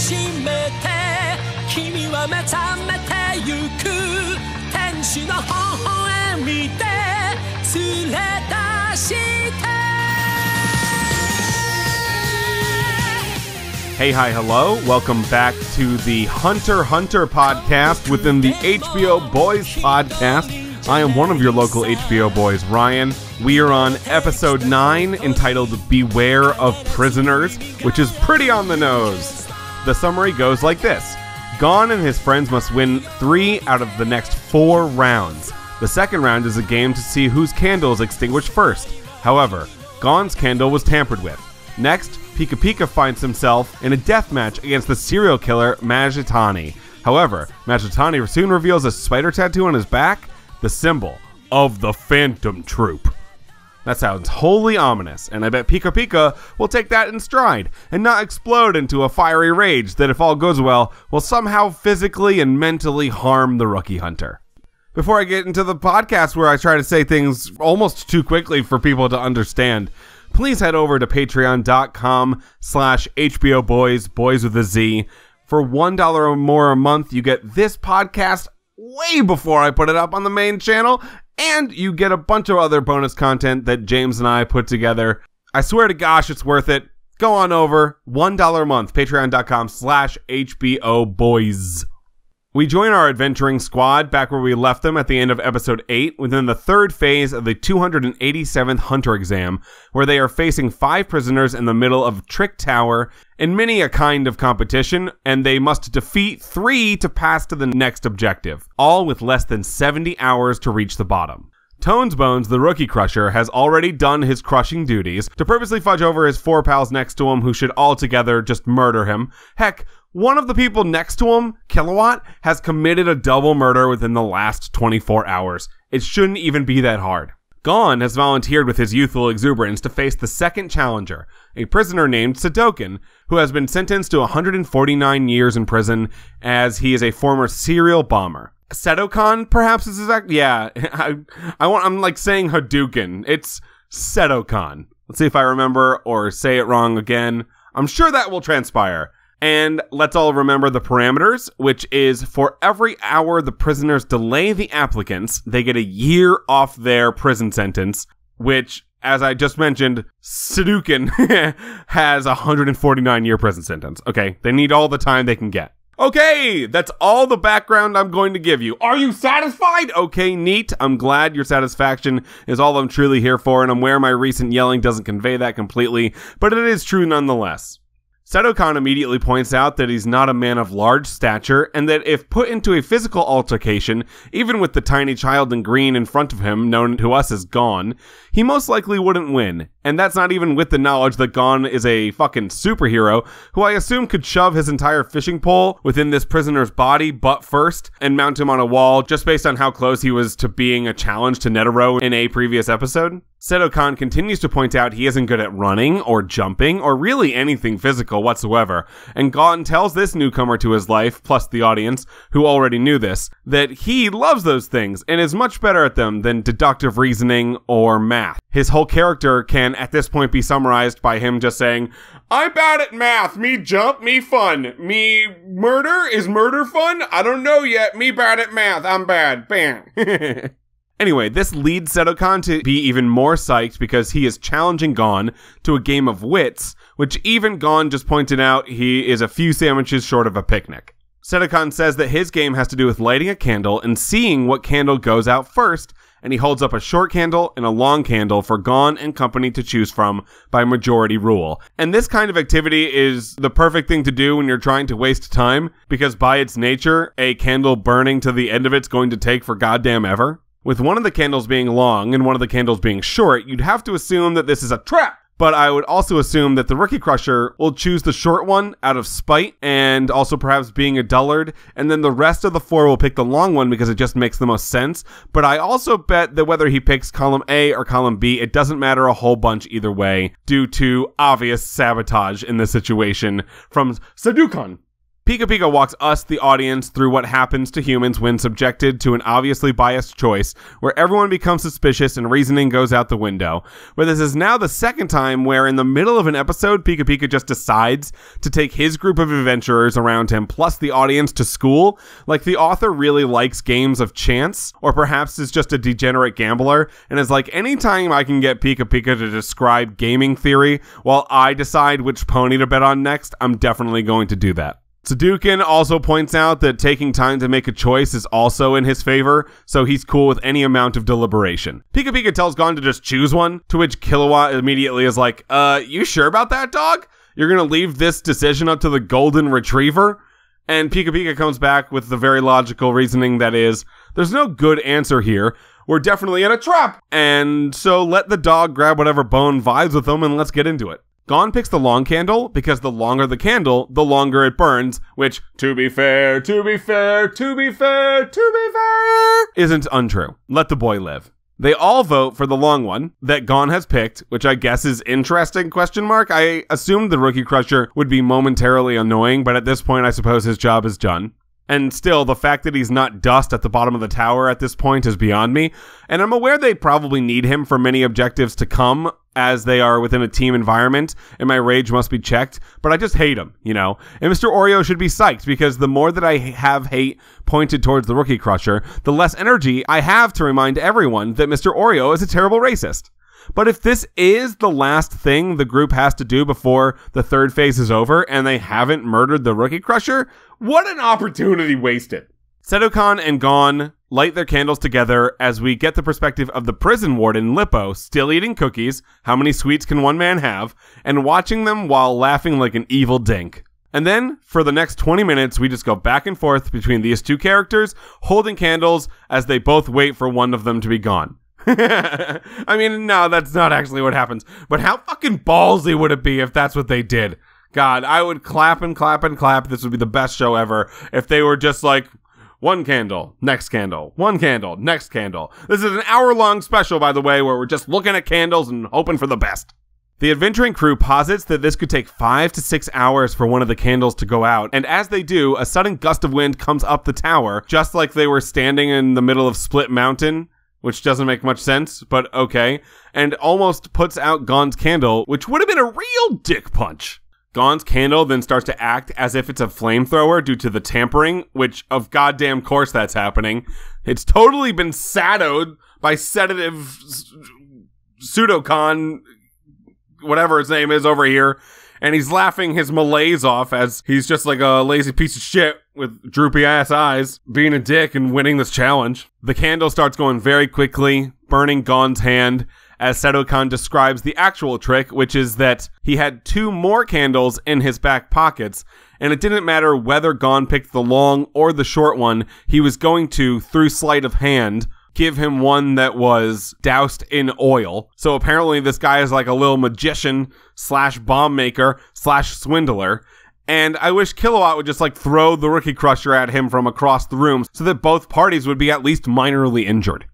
しめて君は目覚めてゆく天使の微笑みで連れ出して Hey, hi, hello. Welcome back to the Hunter x Hunter podcast within the HBO Boys podcast. I am one of your local HBO boys, Ryan. We are on episode 9 entitled Beware of Prisoners, which is pretty on the nose. The summary goes like this. Gon and his friends must win 3 out of the next 4 rounds. The second round is a game to see whose candle is extinguished first. However, Gon's candle was tampered with. Next, Pika Pika finds himself in a death match against the serial killer Majitani. However, Majitani soon reveals a spider tattoo on his back, the symbol of the Phantom Troop. That sounds wholly ominous, and I bet Pika Pika will take that in stride and not explode into a fiery rage that, if all goes well, will somehow physically and mentally harm the rookie hunter. Before I get into the podcast where I try to say things almost too quickly for people to understand, please head over to patreon.com/HBO Boys, boys with a Z. For $1 or more a month, you get this podcast way before I put it up on the main channel, and you get a bunch of other bonus content that James and I put together. I swear to gosh, it's worth it. Go on over, $1 a month, patreon.com/HBO Boys. We join our adventuring squad back where we left them at the end of episode 8 within the third phase of the 287th Hunter exam, where they are facing 5 prisoners in the middle of Trick Tower in many a kind of competition, and they must defeat 3 to pass to the next objective, all with less than 70 hours to reach the bottom. Tones Bones, the rookie crusher, has already done his crushing duties to purposely fudge over his 4 pals next to him who should altogether just murder him. Heck, one of the people next to him, Kilowatt, has committed a double murder within the last 24 hours. It shouldn't even be that hard. Gon has volunteered with his youthful exuberance to face the second challenger, a prisoner named Sadokan, who has been sentenced to 149 years in prison as he is a former serial bomber. Sedokan, perhaps is exact. Yeah, I'm like saying Hadouken. It's Sedokan. Let's see if I remember or say it wrong again. I'm sure that will transpire. And let's all remember the parameters, which is for every hour the prisoners delay the applicants, they get a year off their prison sentence, which, as I just mentioned, Sadokan has a 149-year prison sentence. Okay, they need all the time they can get. Okay, that's all the background I'm going to give you. Are you satisfied? Okay, neat. I'm glad your satisfaction is all I'm truly here for, and I'm aware my recent yelling doesn't convey that completely, but it is true nonetheless. Sedokan immediately points out that he's not a man of large stature, and that if put into a physical altercation, even with the tiny child in green in front of him, known to us as Gon, he most likely wouldn't win. And that's not even with the knowledge that Gon is a fucking superhero, who I assume could shove his entire fishing pole within this prisoner's body butt first, and mount him on a wall just based on how close he was to being a challenge to Netero in a previous episode. Sedokan continues to point out he isn't good at running, or jumping, or really anything physical whatsoever, and Gon tells this newcomer to his life, plus the audience, who already knew this, that he loves those things, and is much better at them than deductive reasoning or math. His whole character can at this point be summarized by him just saying, I'm bad at math, me jump, me fun, me murder, is murder fun? I don't know yet, me bad at math, I'm bad, bam. Anyway, this leads Sedokan to be even more psyched because he is challenging Gon to a game of wits, which even Gon just pointed out he is a few sandwiches short of a picnic. Sedokan says that his game has to do with lighting a candle and seeing what candle goes out first, and he holds up a short candle and a long candle for Gon and company to choose from by majority rule. And this kind of activity is the perfect thing to do when you're trying to waste time, because by its nature, a candle burning to the end of it's going to take for goddamn ever. With one of the candles being long and one of the candles being short, you'd have to assume that this is a trap. But I would also assume that the Rookie Crusher will choose the short one out of spite and also perhaps being a dullard, and then the rest of the 4 will pick the long one because it just makes the most sense. But I also bet that whether he picks column A or column B, it doesn't matter a whole bunch either way due to obvious sabotage in this situation from Sadokan. Pika Pika walks us, the audience, through what happens to humans when subjected to an obviously biased choice, where everyone becomes suspicious and reasoning goes out the window. But this is now the second time where in the middle of an episode, Pika Pika just decides to take his group of adventurers around him, plus the audience, to school. Like, the author really likes games of chance, or perhaps is just a degenerate gambler, and is like, anytime I can get Pika Pika to describe gaming theory while I decide which pony to bet on next, I'm definitely going to do that. Sudokan also points out that taking time to make a choice is also in his favor, so he's cool with any amount of deliberation. Pika Pika tells Gon to just choose one, to which Killua immediately is like, you sure about that, dog? You're gonna leave this decision up to the golden retriever? And Pika Pika comes back with the very logical reasoning that is, there's no good answer here. We're definitely in a trap! And so let the dog grab whatever bone vibes with them and let's get into it. Gon picks the long candle because the longer the candle, the longer it burns, which, to be fair, isn't untrue. Let the boy live. They all vote for the long one that Gon has picked, which I guess is interesting, ? I assumed the Rookie Crusher would be momentarily annoying, but at this point I suppose his job is done. And still, the fact that he's not dust at the bottom of the tower at this point is beyond me. And I'm aware they probably need him for many objectives to come, as they are within a team environment, and my rage must be checked, but I just hate him, you know? And Mr. Oreo should be psyched, because the more that I have hate pointed towards the Rookie Crusher, the less energy I have to remind everyone that Mr. Oreo is a terrible racist. But if this is the last thing the group has to do before the third phase is over, and they haven't murdered the Rookie Crusher, what an opportunity wasted. Sedokan and Gon light their candles together as we get the perspective of the prison warden, Lippo, still eating cookies, how many sweets can one man have, and watching them while laughing like an evil dink. And then, for the next 20 minutes, we just go back and forth between these two characters, holding candles as they both wait for one of them to be gone. I mean, no, that's not actually what happens, but how fucking ballsy would it be if that's what they did? God, I would clap and clap and clap. This would be the best show ever if they were just like, one candle, next candle, one candle, next candle. This is an hour-long special, by the way, where we're just looking at candles and hoping for the best. The adventuring crew posits that this could take 5 to 6 hours for one of the candles to go out, and as they do, a sudden gust of wind comes up the tower, just like they were standing in the middle of Split Mountain, which doesn't make much sense, but okay, and almost puts out Gon's candle, which would have been a real dick punch. Gon's candle then starts to act as if it's a flamethrower due to the tampering, which of goddamn course that's happening. It's totally been shadowed by sedative Sudokan, whatever his name is over here, and he's laughing his malaise off as he's just like a lazy piece of shit with droopy ass eyes, being a dick and winning this challenge. The candle starts going very quickly, burning Gon's hand, as Sedokan describes the actual trick, which is that he had 2 more candles in his back pockets, and it didn't matter whether Gon picked the long or the short one, he was going to, through sleight of hand, give him one that was doused in oil. So apparently this guy is like a little magician / bomb maker / swindler. And I wish Killua would just like throw the Rookie Crusher at him from across the room so that both parties would be at least minorly injured.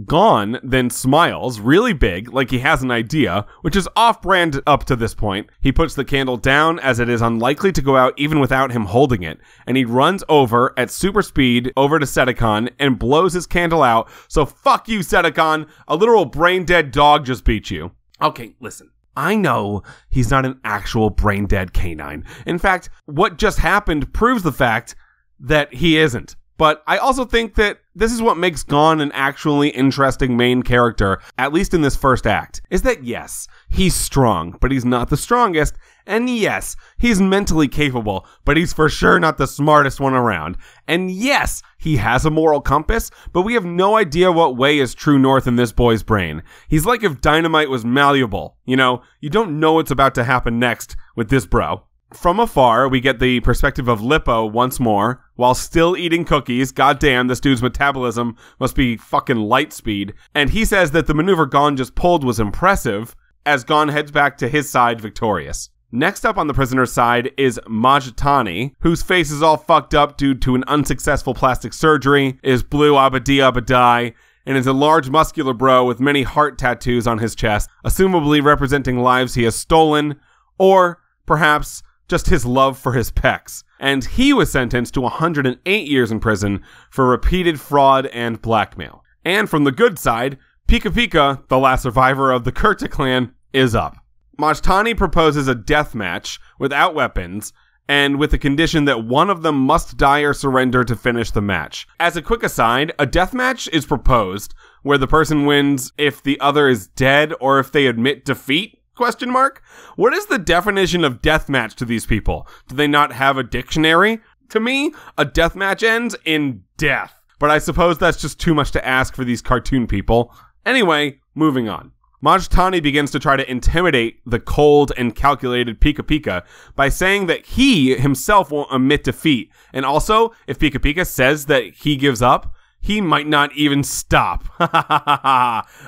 Gon then smiles really big, like he has an idea, which is off-brand up to this point. He puts the candle down as it is unlikely to go out even without him holding it, and he runs over at super speed over to Sedokan and blows his candle out. So fuck you, Sedokan. A literal brain-dead dog just beat you. Okay, listen. I know he's not an actual brain-dead canine. In fact, what just happened proves the fact that he isn't. But I also think that this is what makes Gon an actually interesting main character, at least in this first act, is that yes, he's strong, but he's not the strongest, and yes, he's mentally capable, but he's for sure not the smartest one around. And yes, he has a moral compass, but we have no idea what way is true north in this boy's brain. He's like if dynamite was malleable, you know? You don't know what's about to happen next with this bro. From afar, we get the perspective of Lippo once more, while still eating cookies. Goddamn, this dude's metabolism must be fucking light speed. And he says that the maneuver Gon just pulled was impressive, as Gon heads back to his side victorious. Next up on the prisoner's side is Majitani, whose face is all fucked up due to an unsuccessful plastic surgery, is blue abadi abadai, and is a large muscular bro with many heart tattoos on his chest, assumably representing lives he has stolen, or perhaps just his love for his pecs. And he was sentenced to 108 years in prison for repeated fraud and blackmail. And from the good side, Pika Pika, the last survivor of the Kurta clan, is up. Majtani proposes a death match without weapons, and with the condition that one of them must die or surrender to finish the match. As a quick aside, a death match is proposed where the person wins if the other is dead or if they admit defeat? ? What is the definition of death match to these people? Do they not have a dictionary? To me, a death match ends in death. But I suppose that's just too much to ask for these cartoon people. Anyway, moving on. Majtani begins to try to intimidate the cold and calculated Pika Pika by saying that he himself won't admit defeat. And also, if Pika Pika says that he gives up, he might not even stop.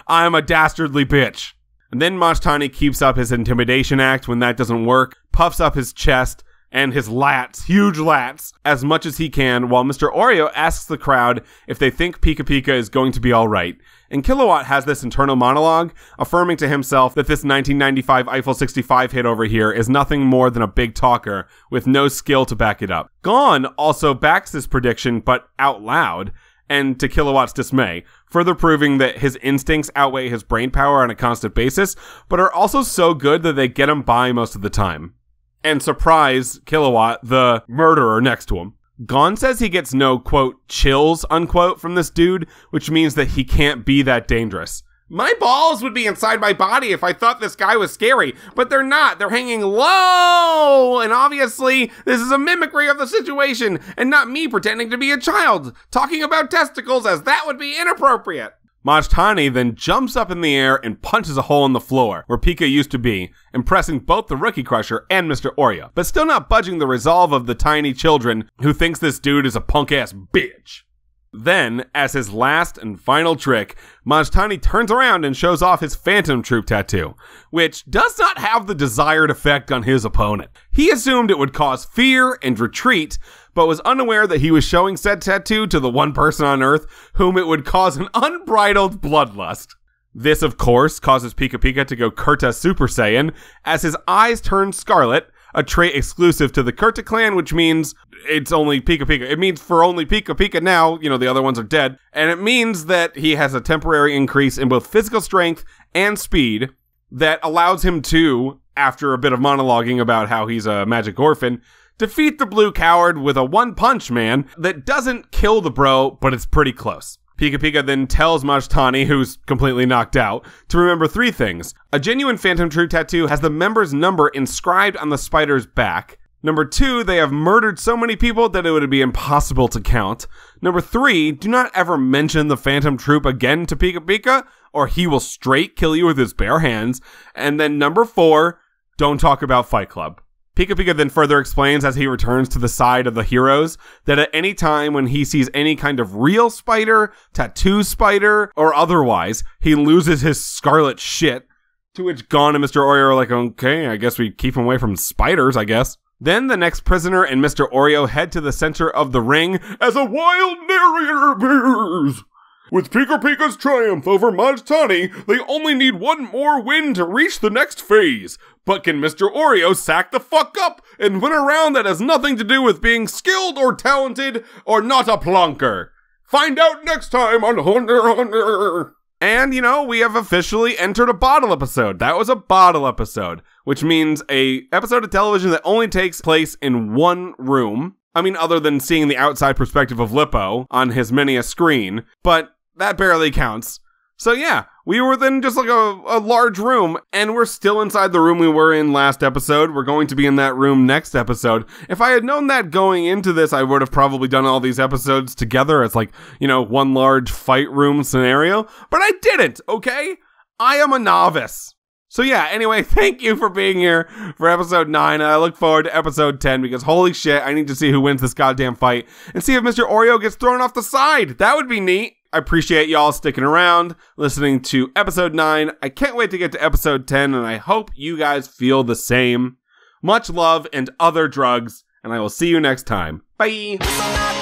I'm a dastardly bitch. And then Majtani keeps up his intimidation act when that doesn't work, puffs up his chest and his lats, huge lats, as much as he can, while Mr. Oreo asks the crowd if they think Pika Pika is going to be alright. And Kilowatt has this internal monologue, affirming to himself that this 1995 Eiffel 65 hit over here is nothing more than a big talker, with no skill to back it up. Gon also backs this prediction, but out loud, and to Kilowatt's dismay, further proving that his instincts outweigh his brain power on a constant basis, but are also so good that they get him by most of the time. And surprise Kilowatt, the murderer next to him. Gon says he gets no, quote, chills, unquote, from this dude, which means that he can't be that dangerous. My balls would be inside my body if I thought this guy was scary, but they're not. They're hanging low, and obviously this is a mimicry of the situation, and not me pretending to be a child, talking about testicles as that would be inappropriate. Majtani then jumps up in the air and punches a hole in the floor, where Pika used to be, impressing both the Rookie Crusher and Mr. Oreo, but still not budging the resolve of the tiny children who thinks this dude is a punk-ass bitch. Then, as his last and final trick, Majtani turns around and shows off his Phantom Troop tattoo, which does not have the desired effect on his opponent. He assumed it would cause fear and retreat, but was unaware that he was showing said tattoo to the one person on Earth whom it would cause an unbridled bloodlust. This, of course, causes Pika Pika to go Kurta Super Saiyan, as his eyes turn scarlet, a trait exclusive to the Kurta clan, which means it's only Pika Pika. It means for only Pika Pika now, the other ones are dead, and it means that he has a temporary increase in both physical strength and speed that allows him to, after a bit of monologuing about how he's a magic orphan, defeat the blue coward with a one-punch man that doesn't kill the bro, but it's pretty close. Pika Pika then tells Majtani, who's completely knocked out, to remember 3 things. A genuine Phantom Troop tattoo has the member's number inscribed on the spider's back. Number 2, they have murdered so many people that it would be impossible to count. Number 3, do not ever mention the Phantom Troop again to Pika Pika, or he will straight kill you with his bare hands. And then number 4, don't talk about Fight Club. Pika Pika then further explains as he returns to the side of the heroes that at any time when he sees any kind of real spider, tattoo spider, or otherwise, he loses his scarlet shit. To which Gon and Mr. Oreo are like, okay, I guess we keep him away from spiders, I guess. Then the next prisoner and Mr. Oreo head to the center of the ring as a wild narrator appears. With Pika Pika's triumph over Majtani, they only need one more win to reach the next phase. But can Mr. Oreo sack the fuck up and win a round that has nothing to do with being skilled or talented or not a plonker? Find out next time on Hunter x Hunter. And, we have officially entered a bottle episode. That was a bottle episode, which means a episode of television that only takes place in one room. I mean, other than seeing the outside perspective of Lippo on his many-a screen, but that barely counts. So yeah, we were then just like a large room, and we're still inside the room we were in last episode. We're going to be in that room next episode. If I had known that going into this, I would have probably done all these episodes together as like, one large fight room scenario. But I didn't, okay? I am a novice. So yeah, anyway, thank you for being here for episode 9. I look forward to episode 10 because holy shit, I need to see who wins this goddamn fight and see if Mr. Oreo gets thrown off the side. That would be neat. I appreciate y'all sticking around, listening to episode 9. I can't wait to get to episode 10, and I hope you guys feel the same. Much love and other drugs, and I will see you next time. Bye!